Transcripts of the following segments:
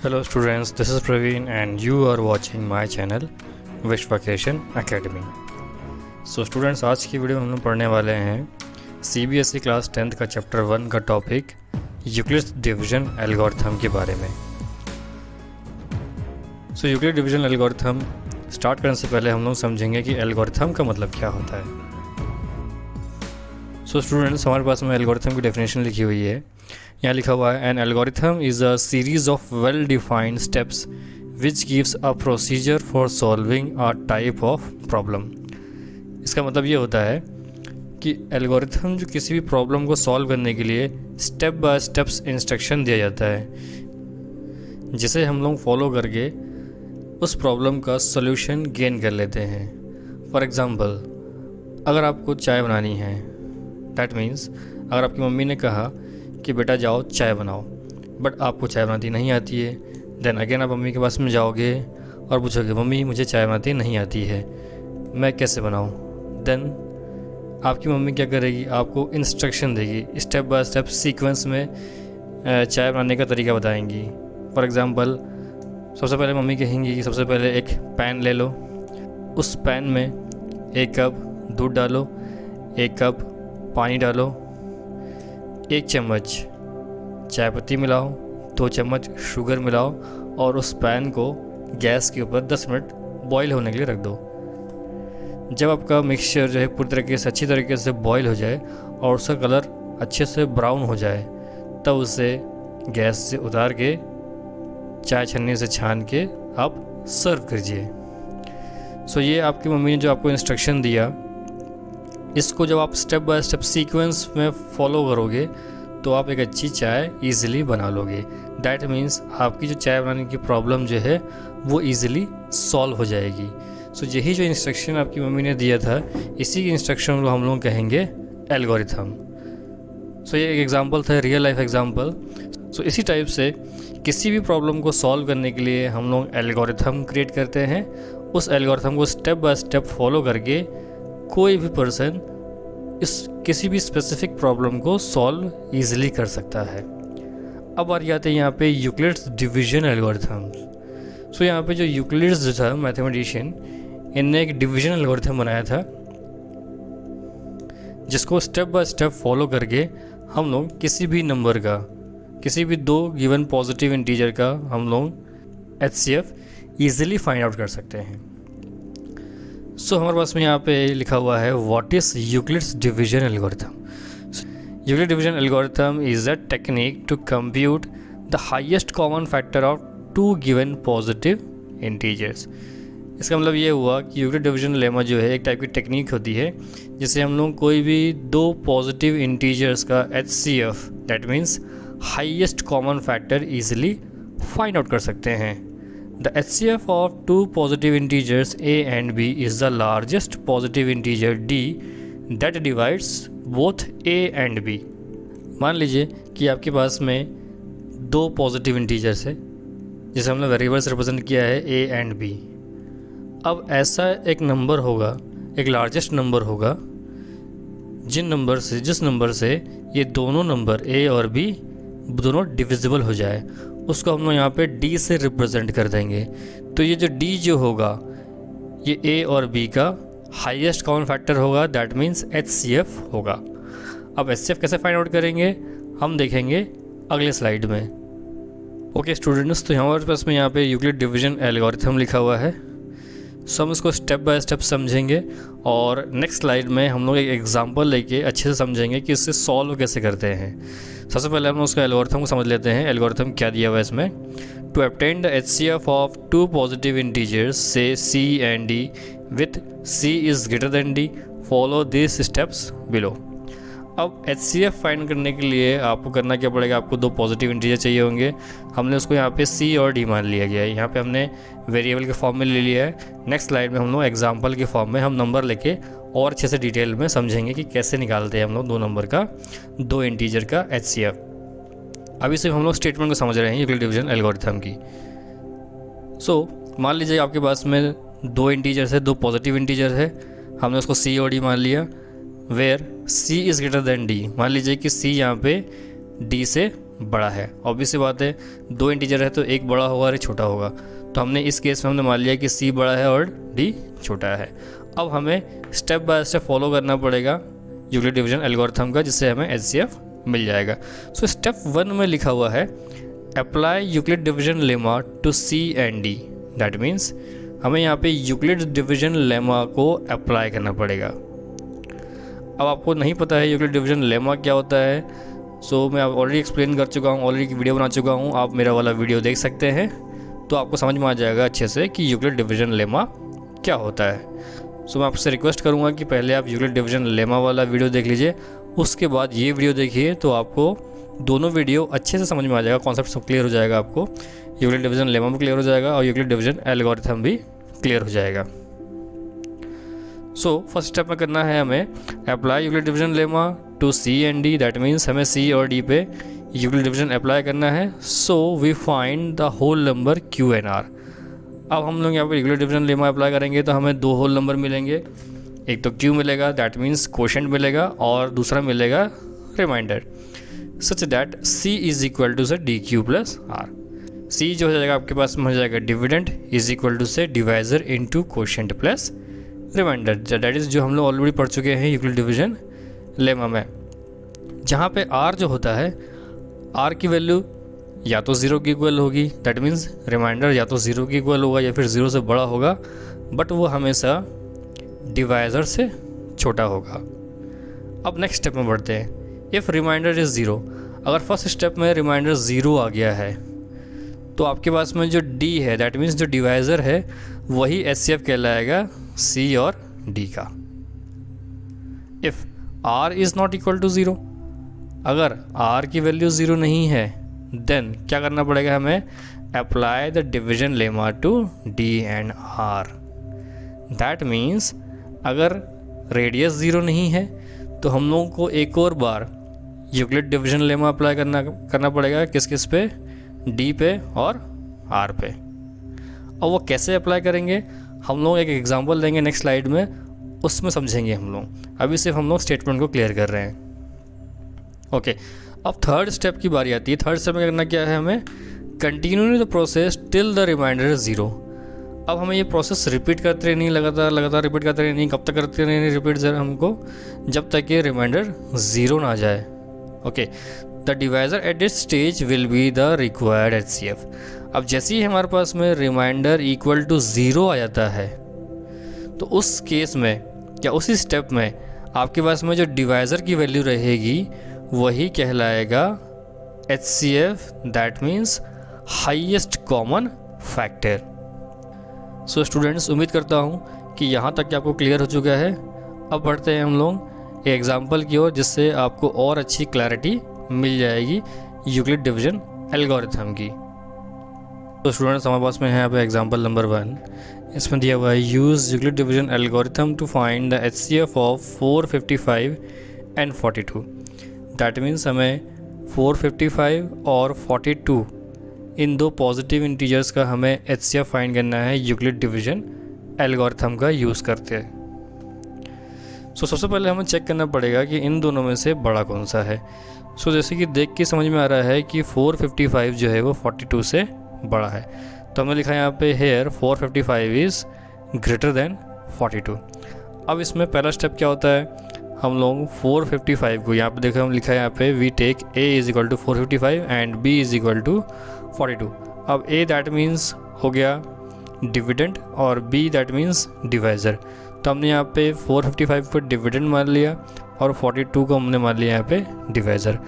Hello students, this is Praveen and you are watching my channel Wish Vacation Academy. So students, आज की video में हम लोग पढ़ने वाले हैं CBSE क्लास 10th का चैप्टर 1 का टॉपिक यूक्लिड्स डिवीजन एल्गोरिथम के बारे में। सो यूक्लिड डिवीजन एल्गोरिथम स्टार्ट करने से पहले हम लोग समझेंगे कि एल्गोरिथम का मतलब क्या होता है। सो स्टूडेंट्स, हमारे पास में एल्गोरिथम की डेफिनेशन लिखी हुई है। यहाँ लिखा हुआ है an algorithm is a series of well defined steps which gives a procedure for solving a type of problem. इसका मतलब ये होता है कि एल्गोरिथम जो किसी भी प्रॉब्लम को सॉल्व करने के लिए स्टेप बाय स्टेप्स इंस्ट्रक्शन दिया जाता है, जिसे हम लोग फॉलो करके उस प्रॉब्लम का सॉल्यूशन गेन कर लेते हैं। फॉर एग्ज़ाम्पल, अगर आपको चाय बनानी है, दैट मीन्स अगर आपकी मम्मी ने कहा कि बेटा जाओ चाय बनाओ, बट आपको चाय बनाती नहीं आती है, देन अगेन आप मम्मी के पास में जाओगे और पूछोगे मम्मी मुझे चाय बनाती नहीं आती है, मैं कैसे बनाऊँ। देन आपकी मम्मी क्या करेगी, आपको इंस्ट्रक्शन देगी, स्टेप बाय स्टेप सीक्वेंस में चाय बनाने का तरीका बताएंगी। फॉर एग्ज़ाम्पल, सबसे पहले मम्मी कहेंगी कि सबसे पहले एक पैन ले लो, उस पैन में 1 कप दूध डालो, 1 कप पानी डालो, 1 चम्मच चाय पत्ती मिलाओ, 2 चम्मच शुगर मिलाओ और उस पैन को गैस के ऊपर 10 मिनट बॉईल होने के लिए रख दो। जब आपका मिक्सचर जो है पूरी तरीके से अच्छी तरीके से बॉईल हो जाए और उसका कलर अच्छे से ब्राउन हो जाए, तब उसे गैस से उतार के चाय छन्नी से छान के आप सर्व कीजिए। सो ये आपकी मम्मी ने जो आपको इंस्ट्रक्शन दिया, इसको जब आप स्टेप बाय स्टेप सीक्वेंस में फॉलो करोगे तो आप एक अच्छी चाय इजीली बना लोगे। दैट मीन्स आपकी जो चाय बनाने की प्रॉब्लम जो है वो इजीली सॉल्व हो जाएगी। सो यही जो इंस्ट्रक्शन आपकी मम्मी ने दिया था, इसी इंस्ट्रक्शन को हम लोग कहेंगे एल्गोरिथम। सो ये एक एग्जांपल था, रियल लाइफ एग्जांपल। सो इसी टाइप से किसी भी प्रॉब्लम को सॉल्व करने के लिए हम लोग एल्गोरिथम क्रिएट करते हैं। उस एल्गोरिथम को स्टेप बाय स्टेप फॉलो करके कोई भी पर्सन इस किसी भी स्पेसिफिक प्रॉब्लम को सॉल्व ईजिली कर सकता है। अब बारी आते हैं यहाँ पे यूक्लिड्स डिवीजन एल्गोरिथम्स। सो यहाँ पे जो यूक्लिड्स जो था मैथमेटिशियन, इनने एक डिवीजन एल्गोरिथम बनाया था, जिसको स्टेप बाय स्टेप फॉलो करके हम लोग किसी भी नंबर का, किसी भी 2 गिवन पॉजिटिव इंटीजर का हम लोग HCF ईजिली फाइंड आउट कर सकते हैं। सो हमारे पास में यहाँ पे लिखा हुआ है what is Euclid's division algorithm. Euclid division algorithm is a technique to compute the highest common factor of 2 given positive integers. इसका मतलब ये हुआ कि यूक्लिड डिवीजन लेमा जो है एक टाइप की टेक्निक होती है, जिससे हम लोग कोई भी 2 पॉजिटिव इंटीजर्स का HCF, that means highest common factor, easily find out कर सकते हैं। The HCF of 2 positive integers a and b is the largest positive integer d that divides both a and b। मान लीजिए कि आपके पास में 2 पॉजिटिव इंटीजर्स है, जिसे हमने वेरिएबल्स रिप्रेजेंट किया है a and b। अब ऐसा एक नंबर होगा, एक लार्जेस्ट नंबर होगा, जिस नंबर से ये दोनों नंबर a और b दोनों डिविजिबल हो जाए, उसको हम लोग यहाँ पे d से रिप्रेजेंट कर देंगे। तो ये जो d जो होगा, ये a और b का हाईएस्ट कॉमन फैक्टर होगा, दैट मीन्स HCF होगा। अब HCF कैसे फाइंड आउट करेंगे हम देखेंगे अगले स्लाइड में। ओके स्टूडेंट्स, तो हमारे पास में यहाँ पे यूक्लिड डिवीजन एल्गोरिथम लिखा हुआ है। सो हम इसको स्टेप बाय स्टेप समझेंगे और नेक्स्ट स्लाइड में हम लोग एक एग्जांपल लेके अच्छे से समझेंगे कि इससे सॉल्व कैसे करते हैं। सबसे पहले हम उसका एल्गोरिथम को समझ लेते हैं। एल्गोरिथम क्या दिया हुआ है इसमें, to obtain the HCF of 2 positive integers से C and D with C is greater than D, follow this steps below. अब HCF फाइंड करने के लिए आपको करना क्या पड़ेगा, आपको 2 पॉजिटिव इंटीजर चाहिए होंगे। हमने उसको यहाँ पे C और D मान लिया गया है, यहाँ पे हमने वेरिएबल के फॉर्म में ले लिया है। नेक्स्ट स्लाइड में हम लोग एग्जाम्पल के फॉर्म में हम नंबर लेके और अच्छे से डिटेल में समझेंगे कि कैसे निकालते हैं हम लोग 2 नंबर का, 2 इंटीजर का HCF। अभी सिर्फ हम लोग स्टेटमेंट को समझ रहे हैं यूक्लिड डिवीजन एल्गोरिथम की। सो मान लीजिए आपके पास में 2 इंटीजर्स है, 2 पॉजिटिव इंटीजर है, हमने उसको C और D मान लिया। Where C is greater than D, मान लीजिए कि C यहाँ पे डी से बड़ा है। ऑब्वियस सी बात है, दो इंटीजर है तो एक बड़ा होगा और एक छोटा होगा, तो हमने इस केस में हमने मान लिया कि सी बड़ा है और डी छोटा है। अब हमें स्टेप बाय स्टेप फॉलो करना पड़ेगा यूक्लिड डिवीजन एल्गोरिथम का, जिससे हमें एचसीएफ मिल जाएगा। सो स्टेप 1 में लिखा हुआ है apply Euclid division lemma to C and D. That means हमें यहाँ पे यूक्लिड डिवीजन लेमा को अप्लाई करना पड़ेगा। अब आपको नहीं पता है यूक्लिड डिवीजन लेमा क्या होता है, सो मैं ऑलरेडी एक्सप्लेन कर चुका हूँ, ऑलरेडी वीडियो बना चुका हूँ, आप मेरा वाला वीडियो देख सकते हैं, तो आपको समझ में आ जाएगा अच्छे से कि यूक्लिड डिवीजन लेमा क्या होता है। सो मैं आपसे रिक्वेस्ट करूँगा कि पहले आप यूक्लिड डिवीजन लेमा वाला वीडियो देख लीजिए, उसके बाद ये वीडियो देखिए, तो आपको दोनों वीडियो अच्छे से समझ में आ जाएगा, कॉन्सेप्ट सब क्लियर हो जाएगा, आपको यूक्लिड डिवीजन लेमा भी क्लियर हो जाएगा और यूक्लिड डिवीजन एल्गोरिथम भी क्लियर हो जाएगा। सो फर्स्ट स्टेप में करना है हमें apply Euclid division lemma to C and D. That means हमें सी और डी पे यूक्लिड डिवीजन अप्लाई करना है। So we find the whole number Q and R. अब हम लोग यहाँ पर यूक्लिड डिवीजन लेमा अप्लाई करेंगे तो हमें दो होल नंबर मिलेंगे, एक तो क्यू मिलेगा दैट मीन्स कोशेंट मिलेगा, और दूसरा मिलेगा remainder, such that C is equal to से D Q plus R. C जो हो जाएगा आपके पास में हो जाएगा डिविडेंड इज इक्वल टू से divisor into quotient plus remainder. That is जो हम लोग ऑलरेडी पढ़ चुके हैं यूक्लिड डिवीजन लेमा में, जहाँ पे आर जो होता है, आर की वैल्यू या तो 0 की इक्वल होगी, दैट मीन्स रिमाइंडर या तो 0 की इक्वल होगा या फिर 0 से बड़ा होगा, बट वो हमेशा डिवाइजर से छोटा होगा। अब नेक्स्ट स्टेप में बढ़ते हैं। इफ़ रिमाइंडर इज़ 0, अगर फर्स्ट स्टेप में रिमाइंडर 0 आ गया है तो आपके पास में जो D है, दैट मीन्स जो डिवाइज़र है, वही HCF कहलाएगा C और D का। If R is not equal to 0, अगर R की वैल्यू 0 नहीं है, देन क्या करना पड़ेगा हमें, apply the division lemma to D and R। That means अगर रेडियस 0 नहीं है तो हम लोगों को एक और बार यूक्लिड डिवीजन लेमा अप्लाई करना पड़ेगा, किस किस पे, डी पे और आर पे। और वो कैसे अप्लाई करेंगे हम लोग एक एग्जांपल देंगे नेक्स्ट स्लाइड में, उसमें समझेंगे हम लोग। अभी सिर्फ हम लोग स्टेटमेंट को क्लियर कर रहे हैं। ओके, अब थर्ड स्टेप की बारी आती है। थर्ड स्टेप में करना क्या है, हमें continue the process till the remainder is 0। अब हमें ये प्रोसेस रिपीट करते रहनी, लगातार रिपीट करते रहनी। कब तक करते रहनी रिपीट हमको, जब तक ये रिमाइंडर 0 ना आ जाए। Okay, the divisor at this stage will be the required HCF। अब जैसे ही हमारे पास में रिमाइंडर इक्वल टू 0 आ जाता है, तो उस केस में या उसी स्टेप में आपके पास में जो डिवाइजर की वैल्यू रहेगी वही कहलाएगा HCF, that means highest common factor. So students, उम्मीद करता हूँ कि यहाँ तक कि आपको क्लियर हो चुका है। अब बढ़ते हैं हम लोग एग्जाम्पल की ओर, जिससे आपको और अच्छी क्लैरिटी मिल जाएगी यूक्लिड डिवीजन एल्गोरिथम की। तो स्टूडेंट्स, हमारे पास में है यहाँ पे एग्जाम्पल नंबर 1। इसमें दिया हुआ है use Euclid division algorithm to find the HCF of 455 and 42। दैट मीन्स हमें 455 और 42 इन दो पॉजिटिव इंटीजर्स का हमें HCF फाइंड करना है यूक्लिड डिवीजन एल्गोरिथम का यूज़ करते हैं। सो सबसे पहले हमें चेक करना पड़ेगा कि इन दोनों में से बड़ा कौन सा है। सो जैसे कि देख के समझ में आ रहा है कि 455 जो है वो 42 से बड़ा है, तो हमने लिखा है यहाँ पे हेयर 455 इज़ ग्रेटर देन 42। अब इसमें पहला स्टेप क्या होता है, हम लोग 455 को यहाँ पे देखो, हम लिखा है यहाँ पे we take A is equal to 455 and B is equal to 42। अब A दैट मीन्स हो गया डिविडेंड और B दैट मीन्स डिवाइज़र। तो हमने यहाँ पे 455 को डिविडेंड मान लिया और 42 को हमने मान लिया यहाँ पे डिवाइज़र।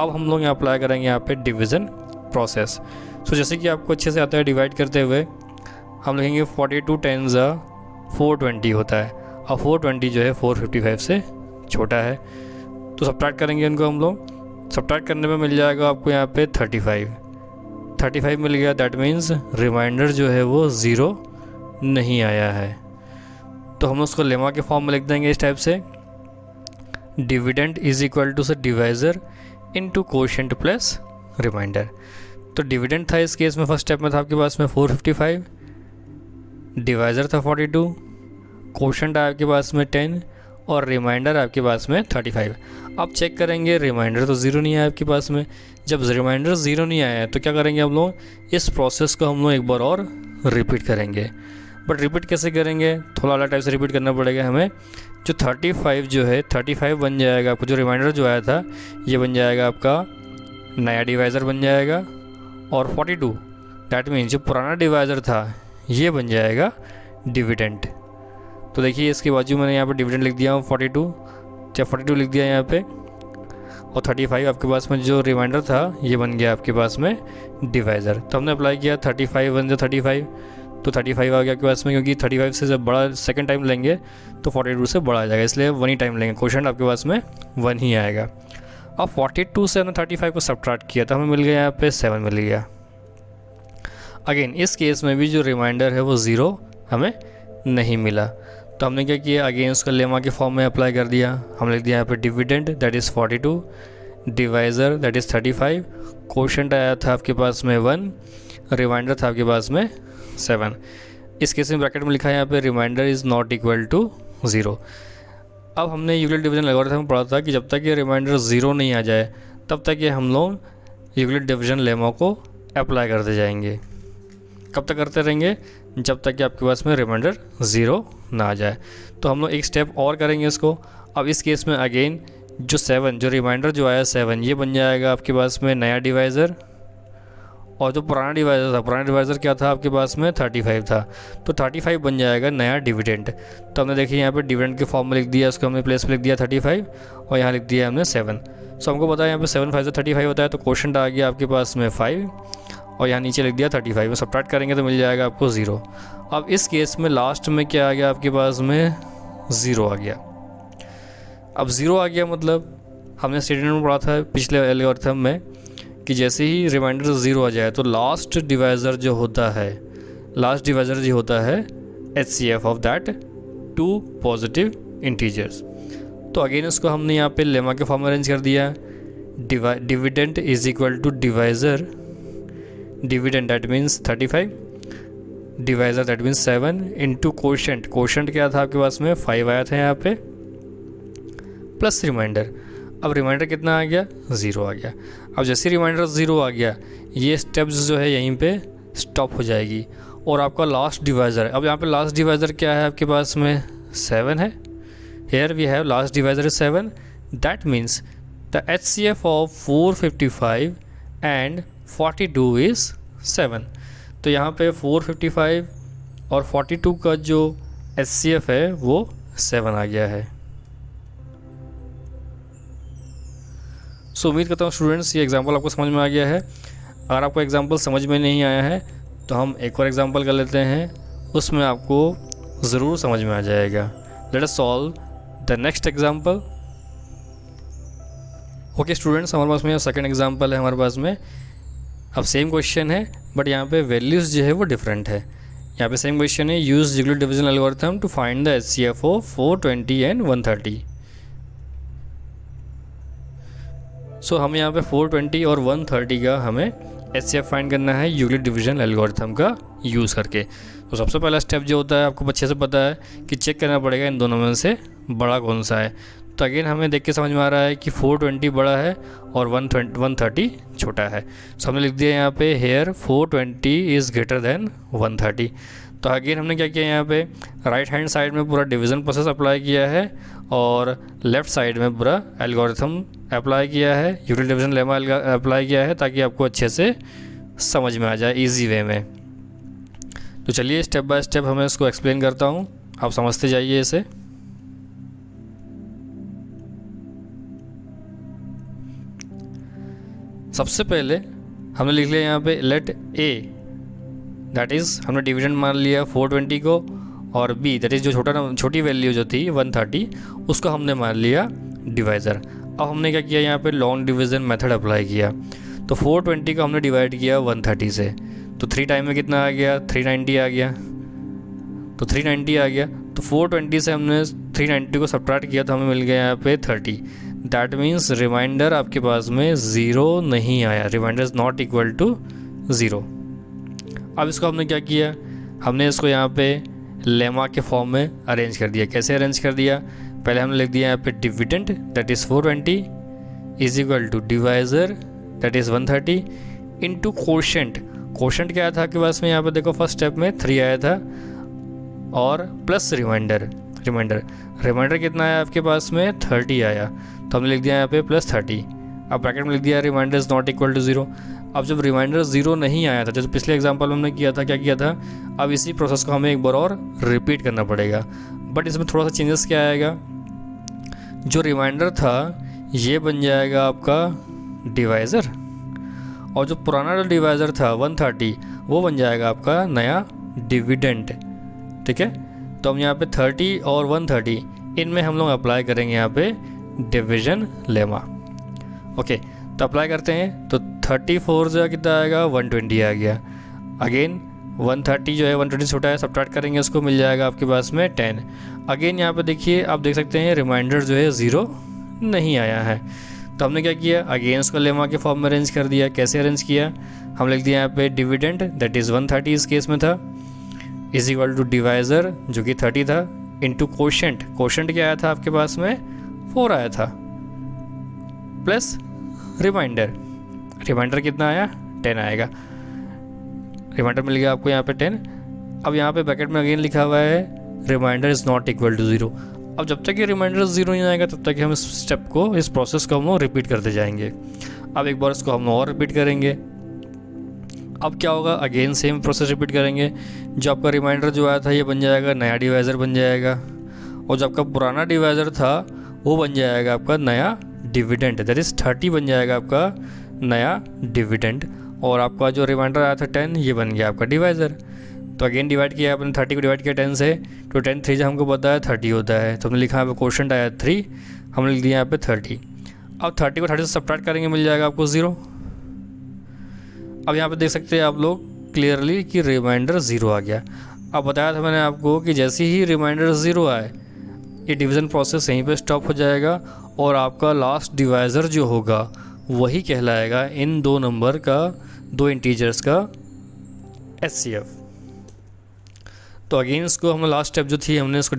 अब हम लोग यहाँ अप्लाई करेंगे यहाँ पे डिवीज़न प्रोसेस। सो जैसे कि आपको अच्छे से आता है डिवाइड करते हुए, हम लिखेंगे 42 10 420 होता है, और 420 जो है 455 से छोटा है। तो सब्ट्रैक्ट करेंगे इनको हम लोग, सब्ट्रैक्ट करने में मिल जाएगा आपको यहाँ पे 35 मिल गया। दैट मीन्स रिमाइंडर जो है वो 0 नहीं आया है। तो हम उसको लेमा के फॉर्म में लिख देंगे इस टाइप से, डिविडेंड इज इक्वल टू से divisor into quotient plus remainder. तो डिविडेंड था इस केस में, फर्स्ट स्टेप में था आपके पास में 455, डिवाइज़र था 42, कोशेंट आया आपके पास में 10 और रिमाइंडर आपके पास में 35। अब चेक करेंगे रिमाइंडर तो ज़ीरो नहीं आया आपके पास में। जब रिमाइंडर ज़ीरो नहीं आया है तो क्या करेंगे हम लोग, इस प्रोसेस को हम लोग एक बार और रिपीट करेंगे। बट रिपीट कैसे करेंगे, थोड़ा अलग टाइप से रिपीट करना पड़ेगा हमें। जो 35 जो है 35 बन जाएगा आपको, जो रिमाइंडर जो आया था ये बन जाएगा आपका नया डिवाइज़र बन जाएगा, और 42 दैट मीन्स जो पुराना डिवाइज़र था ये बन जाएगा डिविडेंड। तो देखिए इसके बाजू मैंने यहाँ पे डिविडेंड लिख दिया हूँ 42, जब 42 लिख दिया यहाँ पे, और 35 आपके पास में जो रिमाइंडर था ये बन गया आपके पास में डिवाइज़र। तो हमने अप्लाई किया 35 बन जाए 35, तो 35 आ गया आपके पास में, क्योंकि 35 से जब बड़ा सेकंड टाइम लेंगे तो 42 से बड़ा आ जाएगा, इसलिए 1 ही टाइम लेंगे, क्वोशंट आपके पास में 1 ही आएगा। अब 42 से हमने 35 को सब्ट्रैक्ट किया तो हमें मिल गया यहाँ पे 7 मिल गया। अगेन इस केस में भी जो रिमाइंडर है वो ज़ीरो हमें नहीं मिला, तो हमने क्या किया, अगेन उसका लेमा के फॉर्म में अप्लाई कर दिया। हम लिख दिया यहाँ पे dividend that is 42, divisor that is 35, quotient आया था आपके पास में 1, रिमाइंडर था आपके पास में 7। इस केस में ब्रैकेट में लिखा है यहाँ पे remainder is not equal to 0। अब हमने यूक्लिड डिवीजन एल्गोरिथम में पढ़ा था कि जब तक ये रिमाइंडर 0 नहीं आ जाए तब तक ये हम लोग यूक्लिड डिवीजन लेमा को अप्लाई करते जाएंगे। कब तक करते रहेंगे, जब तक कि आपके पास में रिमाइंडर 0 ना आ जाए। तो हम लोग एक स्टेप और करेंगे इसको। अब इस केस में अगेन जो 7 जो रिमाइंडर जो आया 7 ये बन जाएगा आपके पास में नया डिवाइज़र, और जो पुराना डिवाइज़र था, पुराना डिवाइज़र क्या था आपके पास में 35 था, तो 35 बन जाएगा नया डिविडेंड। तो हमने देखिए यहाँ पे डिविडेंड के फॉर्म में लिख दिया, उसको हमने प्लेस पे लिख दिया 35, और यहाँ लिख दिया हमने 7। सो हमको पता है यहाँ पे 7 5 से 35 होता है, तो क्वोशंट आ गया आपके पास में 5, और यहाँ नीचे लिख दिया 35 में सब्ट्रैक्ट करेंगे तो मिल जाएगा आपको 0। अब इस केस में लास्ट में क्या आ गया आपके पास में 0 आ गया। अब 0 आ गया मतलब हमने स्टेटमेंट में पढ़ा था पिछले एल्गोरिथम में कि जैसे ही रिमाइंडर 0 आ जाए तो लास्ट डिवाइज़र जो होता है HCF of that 2 positive integers. तो अगेन उसको हमने यहाँ पे लेमा के फॉर्म में अरेंज कर दिया। Dividend is equal to divisor, dividend that means 35, divisor that means 7 into quotient, quotient क्या था आपके पास में 5 आया था यहाँ पे, प्लस रिमाइंडर। अब रिमाइंडर कितना आ गया 0 आ गया। अब जैसे रिमाइंडर 0 आ गया ये स्टेप्स जो है यहीं पे स्टॉप हो जाएगी, और आपका लास्ट डिवाइज़र, अब यहाँ पे लास्ट डिवाइज़र क्या है आपके पास में 7 है। Here we have last divisor is 7, that means the HCF of 455 and 42 is 7। तो यहाँ पे 455 और 42 का जो HCF है वो 7 आ गया है। सो उम्मीद करता हूँ स्टूडेंट्स ये एग्जांपल आपको समझ में आ गया है। अगर आपको एग्जांपल समझ में नहीं आया है तो हम एक और एग्जांपल कर लेते हैं, उसमें आपको ज़रूर समझ में आ जाएगा। Let us solve the next example. Okay students, हमारे पास में सेकंड एग्जांपल है हमारे पास में। अब सेम क्वेश्चन है बट यहाँ पे वैल्यूज़ जो है वो डिफरेंट है। यहाँ पे सेम क्वेश्चन है, use Euclid division algorithm to find the HCF of 420 and 130। So हमें यहाँ पे 420 और 130 का हमें HCF फाइंड करना है यूक्लिड डिवीजन एल्गोरिथम का यूज़ करके। तो सबसे पहला स्टेप जो होता है आपको अच्छे से पता है कि चेक करना पड़ेगा इन दोनों में से बड़ा कौन सा है। तो अगेन हमें देख के समझ में आ रहा है कि 420 बड़ा है और 130 छोटा है। सो हमने लिख दिया यहाँ पे हेयर 420 इज़ ग्रेटर देन 130। तो अगेन हमने क्या किया, यहाँ पे राइट हैंड साइड में पूरा डिवीज़न प्रोसेस अप्लाई किया है और लेफ़्ट साइड में पूरा एल्गोरिथम अप्लाई किया है, यूक्लिड डिवीजन लेमा अप्लाई किया है, ताकि आपको अच्छे से समझ में आ जाए इजी वे में। तो चलिए स्टेप बाय स्टेप हमें इसको एक्सप्लेन करता हूँ, आप समझते जाइए इसे। सबसे पहले हमने लिख लिया यहाँ पे लेट ए दैट इज़ हमने डिविडेंड मान लिया 420 को, और बी दैट इज़ जो छोटी वैल्यू जो थी 130 उसको हमने मान लिया डिवाइज़र। अब हमने क्या किया, यहाँ पे लॉन्ग डिवीज़न मेथड अप्लाई किया। तो 420 को हमने डिवाइड किया 130 से, तो 3 टाइम में कितना आ गया 390 आ गया। तो 390 आ गया, तो 420 से हमने 390 को सब्ट्रैक्ट किया तो हमें मिल गया यहाँ पे 30। दैट मीन्स रिमाइंडर आपके पास में 0 नहीं आया, remainder is not equal to 0। अब इसको हमने क्या किया, हमने इसको यहाँ पे लेमा के फॉर्म में अरेंज कर दिया। कैसे अरेंज कर दिया, पहले हमने लिख दिया यहाँ पे dividend that is 420 is equal to divisor that is 130 into quotient. Quotient क्या आया था आपके पास में, यहाँ पे देखो फर्स्ट स्टेप में 3 आया था और प्लस रिमाइंडर कितना आया आपके पास में 30 आया, तो हमने लिख दिया यहाँ पे प्लस 30। अब ब्रैकेट में लिख दिया remainder is not equal to 0। अब जब रिमाइंडर 0 नहीं आया था, जैसे पिछले एग्जांपल में हमने किया था, क्या किया था, अब इसी प्रोसेस को हमें एक बार और रिपीट करना पड़ेगा। बट इसमें थोड़ा सा चेंजेस क्या आएगा, जो रिमाइंडर था ये बन जाएगा आपका डिवाइज़र, और जो पुराना डिवाइज़र था 130 वो बन जाएगा आपका नया डिविडेंड। ठीक है, तो हम यहाँ पे 30 और 130 इनमें हम लोग अप्लाई करेंगे यहाँ पे डिवीजन लेमा। ओके, तो अप्लाई करते हैं, तो 34 जो है कितना आएगा 120 आ गया। अगेन 130 जो है 120 छोटा है, सब्ट्रैक्ट करेंगे उसको, मिल जाएगा आपके पास में 10। अगेन यहाँ पे देखिए आप देख सकते हैं रिमाइंडर जो है 0 नहीं आया है, तो हमने क्या किया, अगेन उसको लेमा के फॉर्म में अरेंज कर दिया। कैसे अरेंज किया, हम लिख दिया यहाँ पे डिविडेंड दैट इज़ 130 इस केस में था इज इक्वल टू डिवाइज़र जो कि 30 था इंटू कोशेंट क्या आया था आपके पास में 4 आया था, प्लस रिमाइंडर कितना आया 10 आएगा। रिमाइंडर मिल गया आपको यहाँ पे 10। अब यहाँ पे ब्रैकेट में अगेन लिखा हुआ है remainder is not equal to 0। अब जब तक ये रिमाइंडर 0 नहीं आएगा तब तक हम इस स्टेप को, इस प्रोसेस को हम रिपीट करते जाएंगे। अब एक बार इसको हम और रिपीट करेंगे। अब क्या होगा, अगेन सेम प्रोसेस रिपीट करेंगे। जो आपका रिमाइंडर जो आया था ये बन जाएगा नया डिवाइज़र बन जाएगा, और जो आपका पुराना डिवाइज़र था वो बन जाएगा आपका नया डिविडेंड दैट इज़ 30 बन जाएगा आपका नया डिविडेंड, और आपका जो रिमाइंडर आया था 10 ये बन गया आपका डिवाइज़र। तो अगेन डिवाइड किया आपने, 30 को डिवाइड किया 10 से, तो 10 3 जो हमको पता है 30 होता है, तो हमने लिखा यहाँ पे क्वोशेंट आया 3, हमने लिख दिया यहाँ पे 30। अब 30 को 30 से सब्ट्रैक्ट करेंगे, मिल जाएगा आपको 0। अब यहाँ पे देख सकते हैं आप लोग क्लियरली कि रिमाइंडर 0 आ गया। अब बताया था मैंने आपको कि जैसे ही रिमाइंडर 0 आए ये डिवीज़न प्रोसेस यहीं पे स्टॉप हो जाएगा, और आपका लास्ट डिवाइज़र जो होगा वही कहलाएगा इन दो नंबर का, दो इंटीजर्स का HCF। तो अगेन इसको हम लास्ट स्टेप जो थी हमने इसको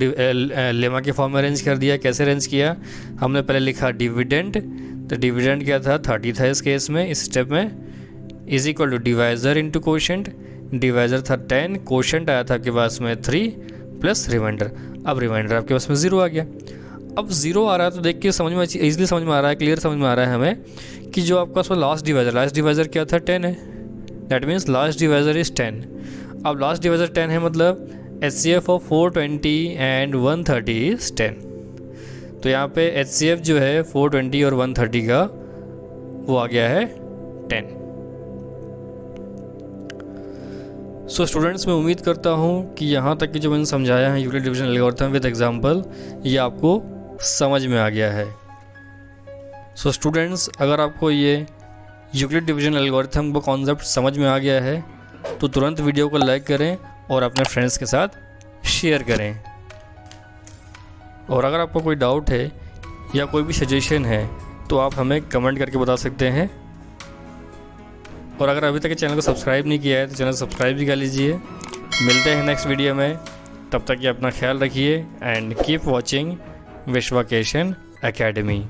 लेमा के फॉर्म में अरेंज कर दिया। कैसे अरेंज किया, हमने पहले लिखा डिविडेंड, तो डिविडेंड क्या था 30 था इस केस में, इस स्टेप में is equal to divisor into quotient. Divisor था 10, कोशेंट आया था आपके पास में 3 प्लस रिमाइंडर। अब रिमाइंडर आपके पास में 0 आ गया। अब 0 आ रहा है तो देख के समझ में ईजिली समझ में आ रहा है, क्लियर समझ में आ रहा है हमें कि जो आपका उसमें लास्ट डिवाइज़र क्या था 10 है, that means last divisor is 10। अब लास्ट डिवाइज़र 10 है मतलब HCF ऑफ 420 एंड 130 इज़ 10। तो यहाँ पे HCF जो है 420 और 130 का वो आ गया है 10। सो स्टूडेंट्स, मैं उम्मीद करता हूँ कि यहाँ तक कि जो मैंने समझाया है Euclid division algorithm with example, ये आपको समझ में आ गया है। सो स्टूडेंट्स, अगर आपको ये यूक्लिड डिवीजन एल्गोरिथम का कॉन्सेप्ट समझ में आ गया है तो तुरंत वीडियो को लाइक करें और अपने फ्रेंड्स के साथ शेयर करें। और अगर आपको कोई डाउट है या कोई भी सजेशन है तो आप हमें कमेंट करके बता सकते हैं। और अगर अभी तक चैनल को सब्सक्राइब नहीं किया है तो चैनल सब्सक्राइब भी कर लीजिए। मिलते हैं नेक्स्ट वीडियो में, तब तक ये अपना ख्याल रखिए एंड कीप वॉचिंग विश्वाकेशन एकेडमी।